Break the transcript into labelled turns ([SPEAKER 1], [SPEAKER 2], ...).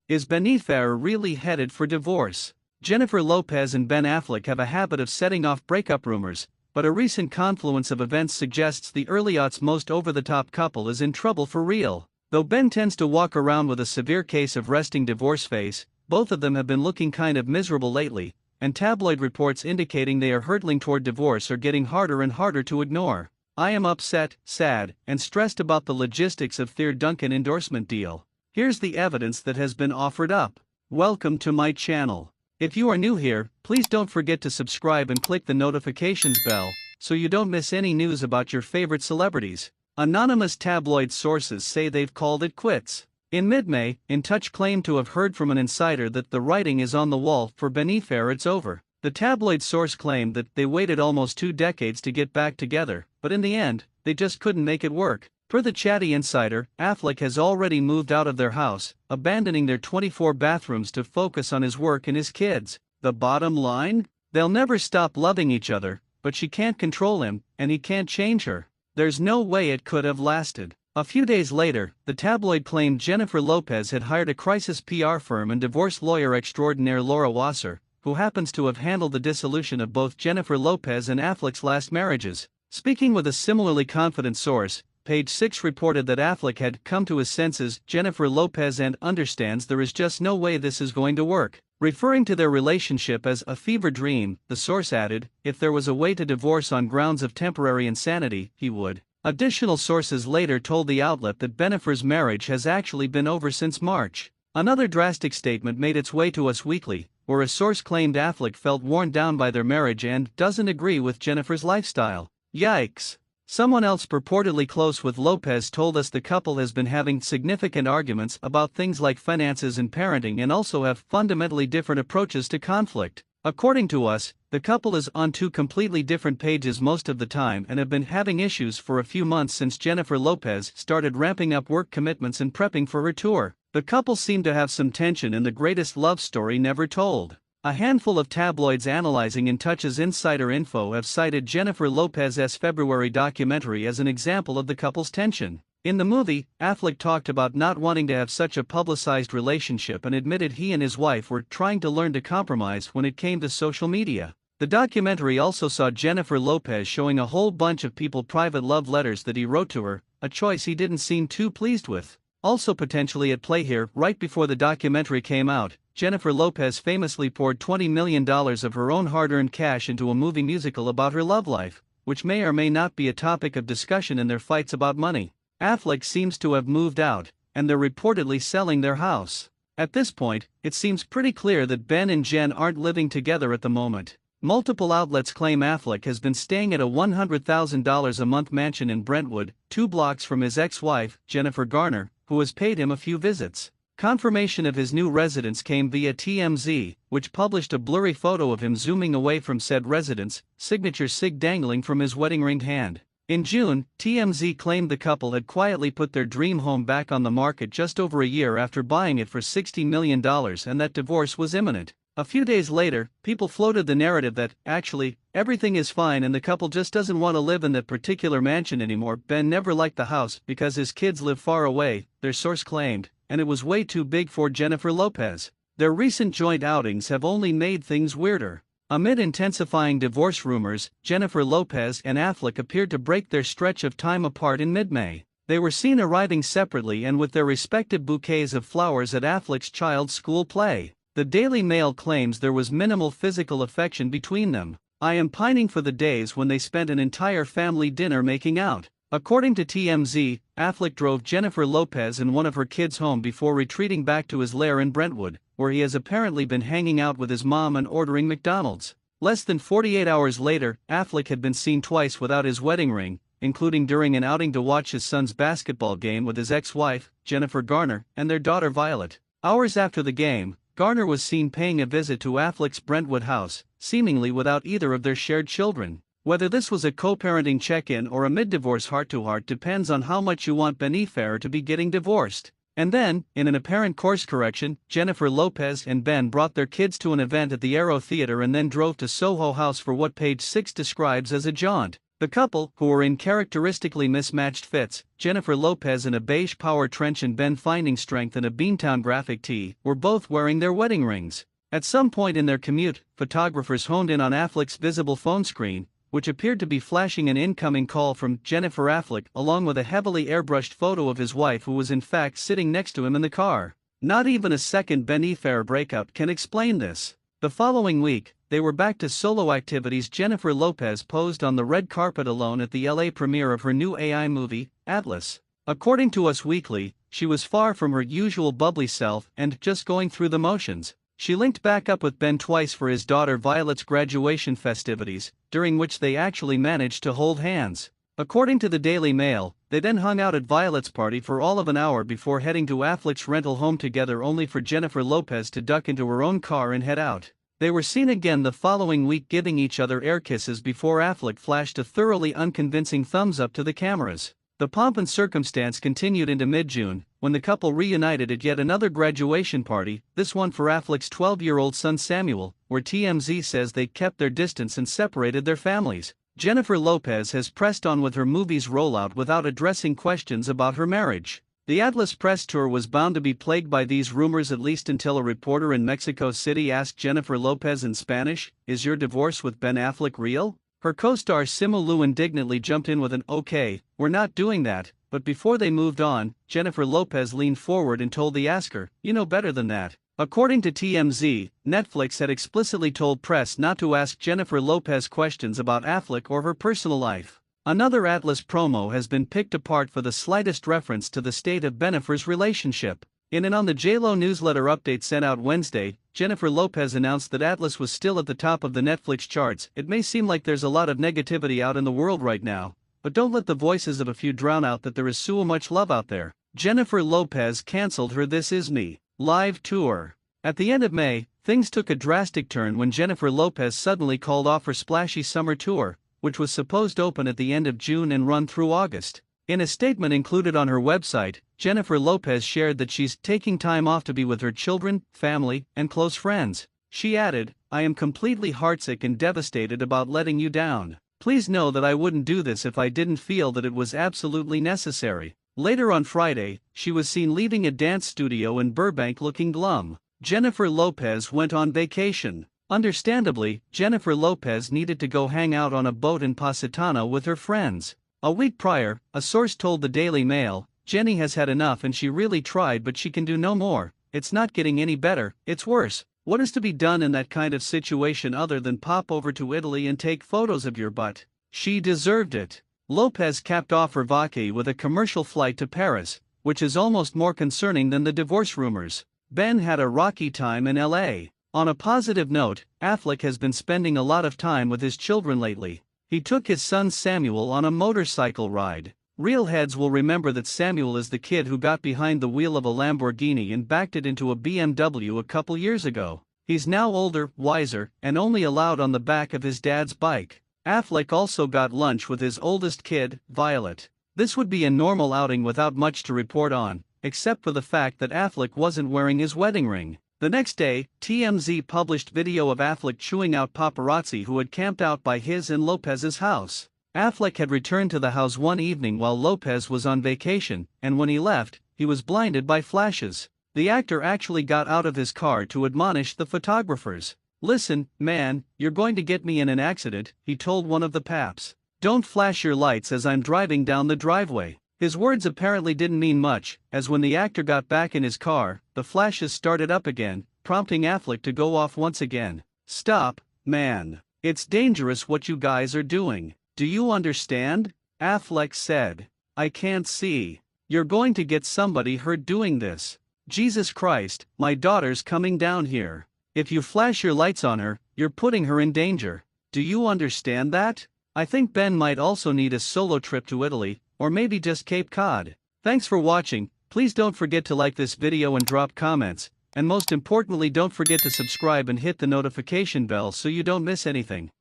[SPEAKER 1] Is Bennifer really headed for divorce? Jennifer Lopez and Ben Affleck have a habit of setting off breakup rumors, but a recent confluence of events suggests the early aughts most over-the-top couple is in trouble for real. Though Ben tends to walk around with a severe case of resting divorce face, both of them have been looking kind of miserable lately, and tabloid reports indicating they are hurtling toward divorce are getting harder and harder to ignore. I am upset, sad, and stressed about the logistics of their Dunkin endorsement deal. Here's the evidence that has been offered up. Welcome to my channel. If you are new here, please don't forget to subscribe and click the notifications bell, so you don't miss any news about your favorite celebrities. Anonymous tabloid sources say they've called it quits. In mid-May, In Touch claimed to have heard from an insider that the writing is on the wall for Bennifer. It's over. The tabloid source claimed that they waited almost 2 decades to get back together, but in the end, they just couldn't make it work. Per the chatty insider, Affleck has already moved out of their house, abandoning their 24 bathrooms to focus on his work and his kids. The bottom line? They'll never stop loving each other, but she can't control him, and he can't change her. There's no way it could have lasted. A few days later, the tabloid claimed Jennifer Lopez had hired a crisis PR firm and divorce lawyer extraordinaire Laura Wasser, who happens to have handled the dissolution of both Jennifer Lopez and Affleck's last marriages. Speaking with a similarly confident source, Page 6 reported that Affleck had come to his senses, Jennifer Lopez, and understands there is just no way this is going to work. Referring to their relationship as a fever dream, the source added, if there was a way to divorce on grounds of temporary insanity, he would. Additional sources later told the outlet that Bennifer's marriage has actually been over since March. Another drastic statement made its way to Us Weekly, where a source claimed Affleck felt worn down by their marriage and doesn't agree with Jennifer's lifestyle. Yikes. Someone else purportedly close with Lopez told us the couple has been having significant arguments about things like finances and parenting and also have fundamentally different approaches to conflict. According to us, the couple is on 2 completely different pages most of the time and have been having issues for a few months since Jennifer Lopez started ramping up work commitments and prepping for her tour. The couple seem to have some tension in the greatest love story never told. A handful of tabloids analyzing In Touch's insider info have cited Jennifer Lopez's February documentary as an example of the couple's tension. In the movie, Affleck talked about not wanting to have such a publicized relationship and admitted he and his wife were trying to learn to compromise when it came to social media. The documentary also saw Jennifer Lopez showing a whole bunch of people private love letters that he wrote to her, a choice he didn't seem too pleased with. Also potentially at play here, right before the documentary came out, Jennifer Lopez famously poured $20 million of her own hard-earned cash into a movie musical about her love life, which may or may not be a topic of discussion in their fights about money. Affleck seems to have moved out, and they're reportedly selling their house. At this point, it seems pretty clear that Ben and Jen aren't living together at the moment. Multiple outlets claim Affleck has been staying at a $100,000 a month mansion in Brentwood, 2 blocks from his ex-wife, Jennifer Garner, who has paid him a few visits. Confirmation of his new residence came via TMZ, which published a blurry photo of him zooming away from said residence, signature SIG dangling from his wedding-ringed hand. In June, TMZ claimed the couple had quietly put their dream home back on the market just over a year after buying it for $60 million and that divorce was imminent. A few days later, people floated the narrative that, actually, everything is fine and the couple just doesn't want to live in that particular mansion anymore. Ben never liked the house because his kids live far away, their source claimed, and it was way too big for Jennifer Lopez. Their recent joint outings have only made things weirder. Amid intensifying divorce rumors, Jennifer Lopez and Affleck appeared to break their stretch of time apart in mid-May. They were seen arriving separately and with their respective bouquets of flowers at Affleck's child's school play. The Daily Mail claims there was minimal physical affection between them. I am pining for the days when they spent an entire family dinner making out. According to TMZ, Affleck drove Jennifer Lopez and one of her kids home before retreating back to his lair in Brentwood, where he has apparently been hanging out with his mom and ordering McDonald's. Less than 48 hours later, Affleck had been seen twice without his wedding ring, including during an outing to watch his son's basketball game with his ex-wife, Jennifer Garner, and their daughter Violet. Hours after the game, Garner was seen paying a visit to Affleck's Brentwood house, seemingly without either of their shared children. Whether this was a co-parenting check-in or a mid-divorce heart-to-heart depends on how much you want Bennifer to be getting divorced. And then, in an apparent course correction, Jennifer Lopez and Ben brought their kids to an event at the Aero Theater and then drove to Soho House for what Page 6 describes as a jaunt. The couple, who were in characteristically mismatched fits, Jennifer Lopez in a beige power trench and Ben finding strength in a Beantown graphic tee, were both wearing their wedding rings. At some point in their commute, photographers honed in on Affleck's visible phone screen, which appeared to be flashing an incoming call from Jennifer Affleck, along with a heavily airbrushed photo of his wife who was in fact sitting next to him in the car. Not even a second Bennifer breakup can explain this. The following week, they were back to solo activities. Jennifer Lopez posed on the red carpet alone at the LA premiere of her new AI movie, Atlas. According to Us Weekly, she was far from her usual bubbly self and just going through the motions. She linked back up with Ben twice for his daughter Violet's graduation festivities, during which they actually managed to hold hands. According to the Daily Mail, they then hung out at Violet's party for all of an hour before heading to Affleck's rental home together, only for Jennifer Lopez to duck into her own car and head out. They were seen again the following week giving each other air kisses before Affleck flashed a thoroughly unconvincing thumbs up to the cameras. The pomp and circumstance continued into mid-June, when the couple reunited at yet another graduation party, this one for Affleck's 12-year-old son Samuel, where TMZ says they kept their distance and separated their families. Jennifer Lopez has pressed on with her movie's rollout without addressing questions about her marriage. The Atlas press tour was bound to be plagued by these rumors, at least until a reporter in Mexico City asked Jennifer Lopez in Spanish, "Is your divorce with Ben Affleck real?" Her co-star Simu Liu indignantly jumped in with an "Okay, we're not doing that," but before they moved on, Jennifer Lopez leaned forward and told the asker, "You know better than that." According to TMZ, Netflix had explicitly told press not to ask Jennifer Lopez questions about Affleck or her personal life. Another Atlas promo has been picked apart for the slightest reference to the state of Bennifer's relationship. In and on the JLo newsletter update sent out Wednesday, Jennifer Lopez announced that Atlas was still at the top of the Netflix charts. "It may seem like there's a lot of negativity out in the world right now, but don't let the voices of a few drown out that there is so much love out there." Jennifer Lopez cancelled her This Is Me live tour. At the end of May, things took a drastic turn when Jennifer Lopez suddenly called off her splashy summer tour, which was supposed to open at the end of June and run through August. In a statement included on her website, Jennifer Lopez shared that she's taking time off to be with her children, family, and close friends. She added, "I am completely heartsick and devastated about letting you down. Please know that I wouldn't do this if I didn't feel that it was absolutely necessary." Later on Friday, she was seen leaving a dance studio in Burbank looking glum. Jennifer Lopez went on vacation. Understandably, Jennifer Lopez needed to go hang out on a boat in Positano with her friends. A week prior, a source told the Daily Mail, "Jenny has had enough and she really tried, but she can do no more. It's not getting any better, it's worse. What is to be done in that kind of situation other than pop over to Italy and take photos of your butt? She deserved it." Lopez capped off her vacay with a commercial flight to Paris, which is almost more concerning than the divorce rumors. Ben had a rocky time in LA. On a positive note, Affleck has been spending a lot of time with his children lately. He took his son Samuel on a motorcycle ride. Real heads will remember that Samuel is the kid who got behind the wheel of a Lamborghini and backed it into a BMW a couple years ago. He's now older, wiser, and only allowed on the back of his dad's bike. Affleck also got lunch with his oldest kid, Violet. This would be a normal outing without much to report on, except for the fact that Affleck wasn't wearing his wedding ring. The next day, TMZ published video of Affleck chewing out paparazzi who had camped out by his and Lopez's house. Affleck had returned to the house one evening while Lopez was on vacation, and when he left, he was blinded by flashes. The actor actually got out of his car to admonish the photographers. "Listen, man, you're going to get me in an accident," he told one of the paps. "Don't flash your lights as I'm driving down the driveway." His words apparently didn't mean much, as when the actor got back in his car, the flashes started up again, prompting Affleck to go off once again. "Stop, man. It's dangerous what you guys are doing. Do you understand?" Affleck said. "I can't see. You're going to get somebody hurt doing this. Jesus Christ, my daughter's coming down here. If you flash your lights on her, you're putting her in danger. Do you understand that?" I think Ben might also need a solo trip to Italy, or maybe just Cape Cod. Thanks for watching. Please don't forget to like this video and drop comments, and most importantly don't forget to subscribe and hit the notification bell so you don't miss anything.